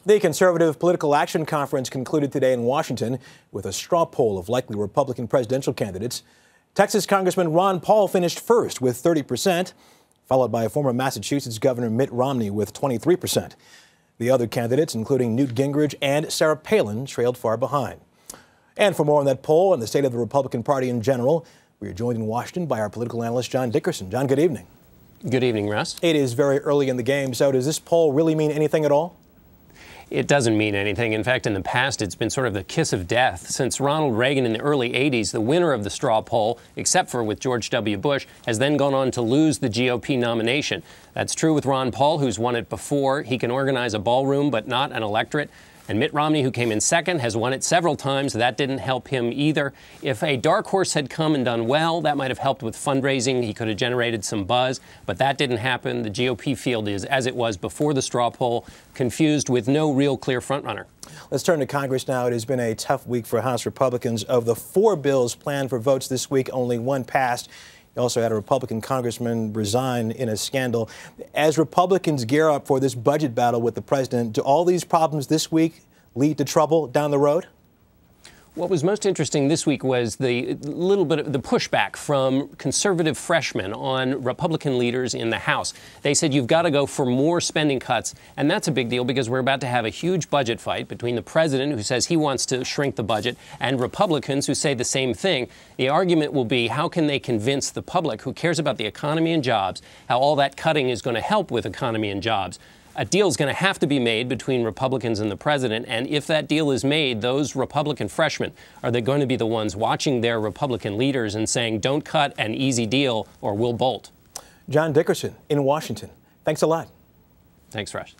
The Conservative Political Action Conference concluded today in Washington with a straw poll of likely Republican presidential candidates. Texas Congressman Ron Paul finished first with 30%, followed by former Massachusetts Governor Mitt Romney with 23%. The other candidates, including Newt Gingrich and Sarah Palin, trailed far behind. And for more on that poll and the state of the Republican Party in general, we are joined in Washington by our political analyst, John Dickerson. John, good evening. Good evening, Russ. It is very early in the game, so does this poll really mean anything at all? It doesn't mean anything. In fact, in the past, it's been sort of the kiss of death. Since Ronald Reagan in the early 80s, the winner of the straw poll, except for with George W. Bush, has then gone on to lose the GOP nomination. That's true with Ron Paul, who's won it before. He can organize a ballroom, but not an electorate. And Mitt Romney, who came in second, has won it several times. That didn't help him either. If a dark horse had come and done well, that might have helped with fundraising. He could have generated some buzz, but that didn't happen. The GOP field is as it was before the straw poll, confused with no real clear frontrunner. Let's turn to Congress now. It has been a tough week for House Republicans. Of the 4 bills planned for votes this week, only 1 passed. You also had a Republican congressman resign in a scandal. As Republicans gear up for this budget battle with the president, do all these problems this week lead to trouble down the road? What was most interesting this week was the little bit of the pushback from conservative freshmen on Republican leaders in the House. They said you've got to go for more spending cuts, and that's a big deal because we're about to have a huge budget fight between the president, who says he wants to shrink the budget, and Republicans who say the same thing. The argument will be how can they convince the public who cares about the economy and jobs, how all that cutting is going to help with economy and jobs. A deal is going to have to be made between Republicans and the president, and if that deal is made, those Republican freshmen, are they going to be the ones watching their Republican leaders and saying, don't cut an easy deal or we'll bolt? John Dickerson in Washington. Thanks a lot. Thanks, Rush.